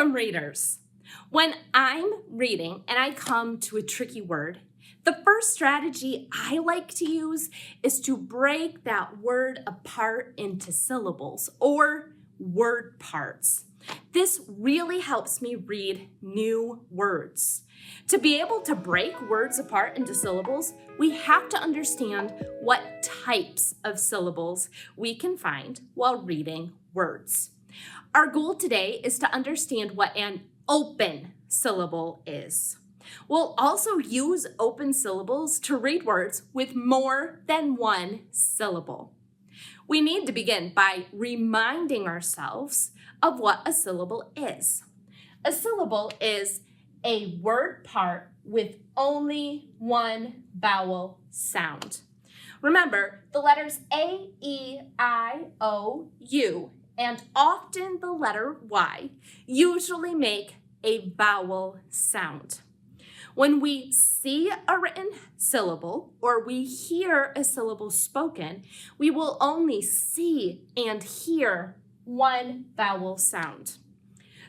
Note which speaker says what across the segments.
Speaker 1: Welcome, readers. When I'm reading and I come to a tricky word, the first strategy I like to use is to break that word apart into syllables or word parts. This really helps me read new words. To be able to break words apart into syllables, we have to understand what types of syllables we can find while reading words. Our goal today is to understand what an open syllable is. We'll also use open syllables to read words with more than one syllable. We need to begin by reminding ourselves of what a syllable is. A syllable is a word part with only one vowel sound. Remember, the letters A, E, I, O, U, and often the letter Y usually make a vowel sound. When we see a written syllable or we hear a syllable spoken, we will only see and hear one vowel sound.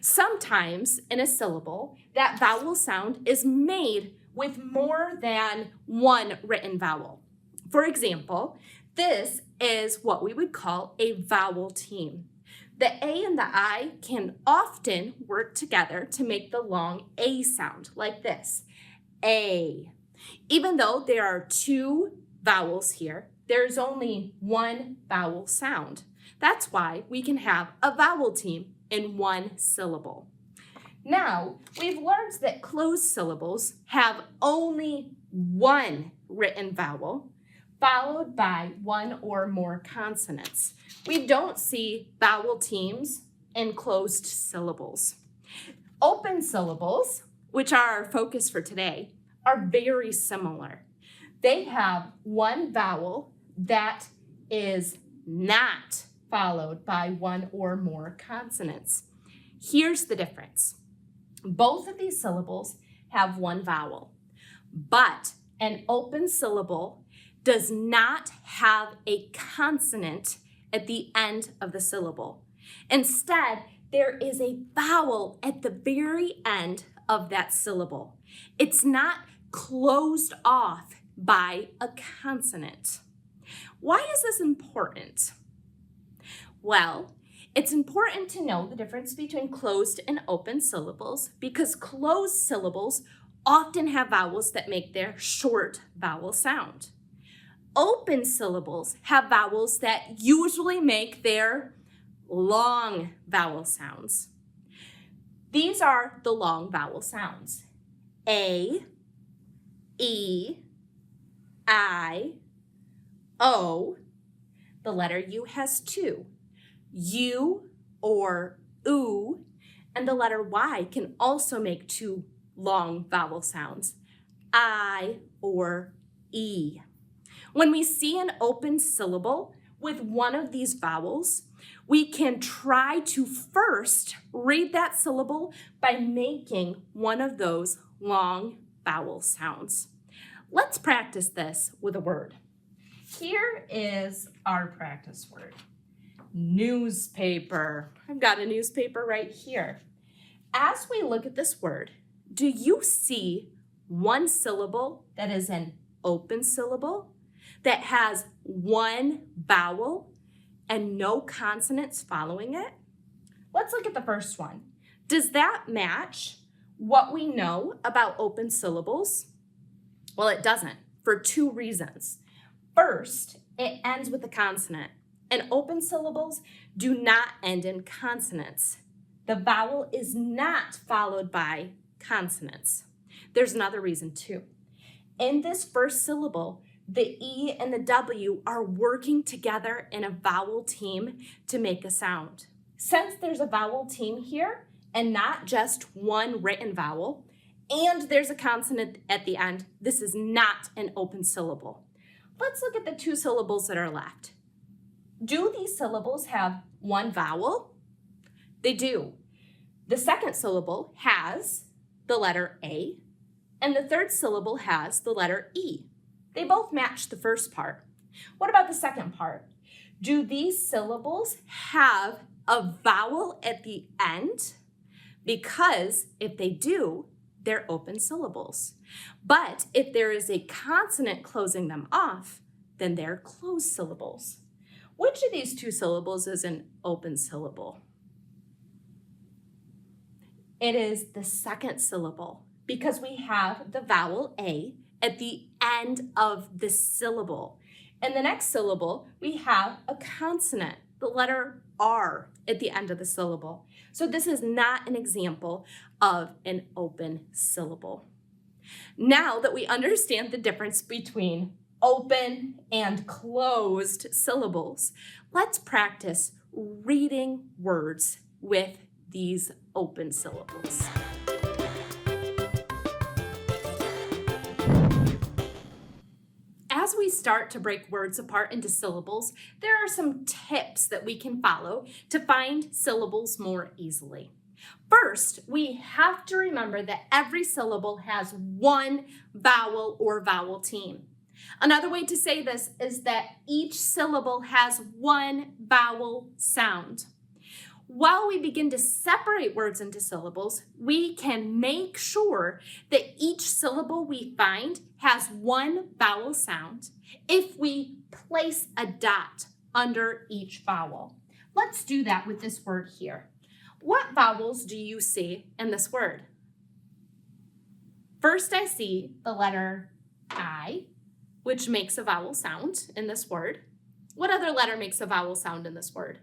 Speaker 1: Sometimes in a syllable, that vowel sound is made with more than one written vowel. For example, this is what we would call a vowel team. The A and the I can often work together to make the long A sound, like this, A. Even though there are two vowels here, there's only one vowel sound. That's why we can have a vowel team in one syllable. Now, we've learned that closed syllables have only one written vowel, followed by one or more consonants. We don't see vowel teams in closed syllables. Open syllables, which are our focus for today, are very similar. They have one vowel that is not followed by one or more consonants. Here's the difference. Both of these syllables have one vowel, but an open syllable does not have a consonant at the end of the syllable. Instead, there is a vowel at the very end of that syllable. It's not closed off by a consonant. Why is this important? Well, it's important to know the difference between closed and open syllables because closed syllables often have vowels that make their short vowel sound. Open syllables have vowels that usually make their long vowel sounds. These are the long vowel sounds. A, E, I, O. The letter U has two. U or oo, and the letter Y can also make two long vowel sounds. I or E. When we see an open syllable with one of these vowels, we can try to first read that syllable by making one of those long vowel sounds. Let's practice this with a word. Here is our practice word, newspaper. I've got a newspaper right here. As we look at this word, do you see one syllable that is an open syllable that has one vowel and no consonants following it? Let's look at the first one. Does that match what we know about open syllables? Well, it doesn't, for two reasons. First, it ends with a consonant, and open syllables do not end in consonants. The vowel is not followed by consonants. There's another reason too. In this first syllable, the E and the W are working together in a vowel team to make a sound. Since there's a vowel team here and not just one written vowel, and there's a consonant at the end, this is not an open syllable. Let's look at the two syllables that are left. Do these syllables have one vowel? They do. The second syllable has the letter A, and the third syllable has the letter E. They both match the first part. What about the second part? Do these syllables have a vowel at the end? because if they do, they're open syllables. But if there is a consonant closing them off, then they're closed syllables. Which of these two syllables is an open syllable? It is the second syllable because we have the vowel A at the end of the syllable. In the next syllable, we have a consonant, the letter R at the end of the syllable. So this is not an example of an open syllable. Now that we understand the difference between open and closed syllables, let's practice reading words with these open syllables. As we start to break words apart into syllables, there are some tips that we can follow to find syllables more easily. First, we have to remember that every syllable has one vowel or vowel team. Another way to say this is that each syllable has one vowel sound. While we begin to separate words into syllables, we can make sure that each syllable we find has one vowel sound if we place a dot under each vowel. Let's do that with this word here. What vowels do you see in this word? First, I see the letter I, which makes a vowel sound in this word. What other letter makes a vowel sound in this word?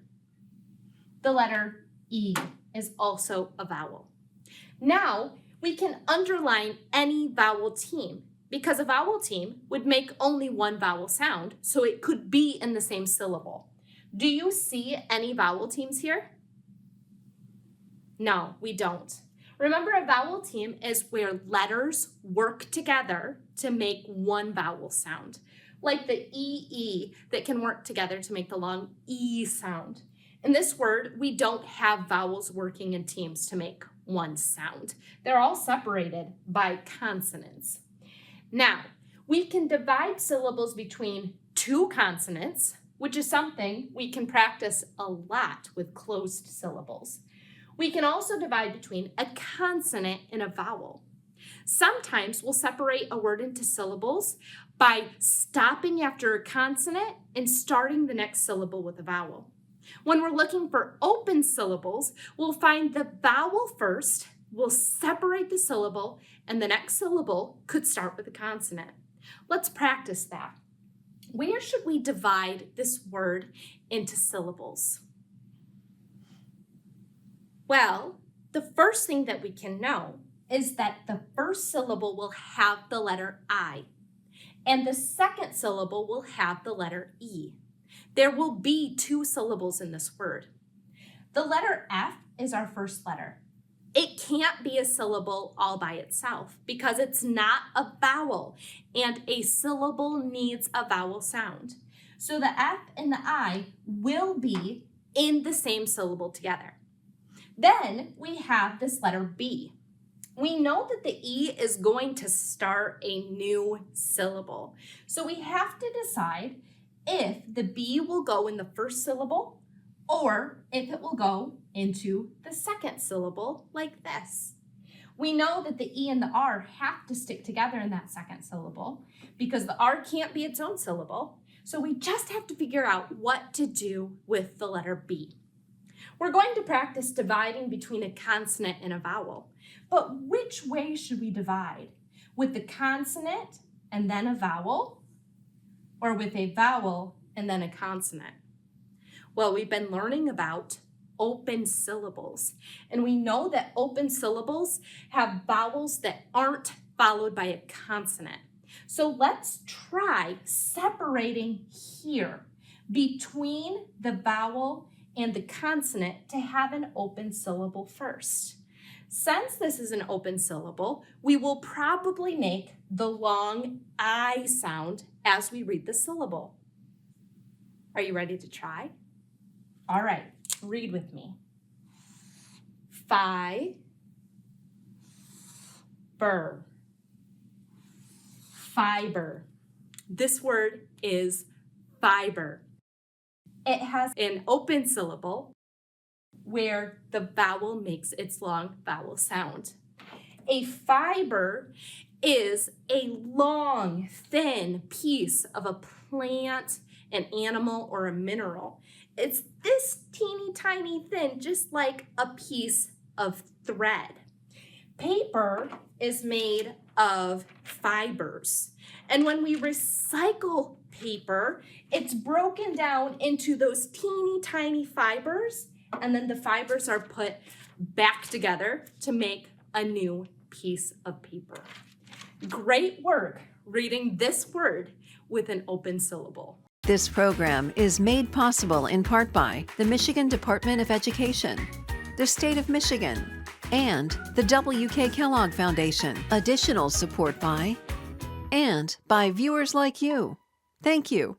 Speaker 1: The letter E is also a vowel. Now, we can underline any vowel team because a vowel team would make only one vowel sound, so it could be in the same syllable. Do you see any vowel teams here? No, we don't. Remember, a vowel team is where letters work together to make one vowel sound, like the EE that can work together to make the long E sound. In this word, we don't have vowels working in teams to make one sound. They're all separated by consonants. Now, we can divide syllables between two consonants, which is something we can practice a lot with closed syllables. We can also divide between a consonant and a vowel. Sometimes we'll separate a word into syllables by stopping after a consonant and starting the next syllable with a vowel. When we're looking for open syllables, we'll find the vowel first, we'll separate the syllable, and the next syllable could start with a consonant. Let's practice that. Where should we divide this word into syllables? Well, the first thing that we can know is that the first syllable will have the letter I, and the second syllable will have the letter E. There will be two syllables in this word. The letter F is our first letter. It can't be a syllable all by itself because it's not a vowel, and a syllable needs a vowel sound. So the F and the I will be in the same syllable together. Then we have this letter B. We know that the E is going to start a new syllable. So we have to decide if the B will go in the first syllable or if it will go into the second syllable like this. We know that the E and the R have to stick together in that second syllable because the R can't be its own syllable. So we just have to figure out what to do with the letter B. We're going to practice dividing between a consonant and a vowel. But which way should we divide? With the consonant and then a vowel? Or with a vowel and then a consonant? Well, we've been learning about open syllables, and we know that open syllables have vowels that aren't followed by a consonant. So let's try separating here between the vowel and the consonant to have an open syllable first. Since this is an open syllable, we will probably make the long I sound as we read the syllable. Are you ready to try? All right, read with me. Fiber. Fiber. This word is fiber. It has an open syllable where the vowel makes its long vowel sound. A fiber is a long, thin piece of a plant, an animal, or a mineral. It's this teeny tiny thin, just like a piece of thread. Paper is made of fibers. And when we recycle paper, it's broken down into those teeny tiny fibers, and then the fibers are put back together to make a new piece of paper. Great work reading this word with an open syllable.
Speaker 2: This program is made possible in part by the Michigan Department of Education, the State of Michigan, and the W.K. Kellogg Foundation. Additional support by viewers like you. Thank you.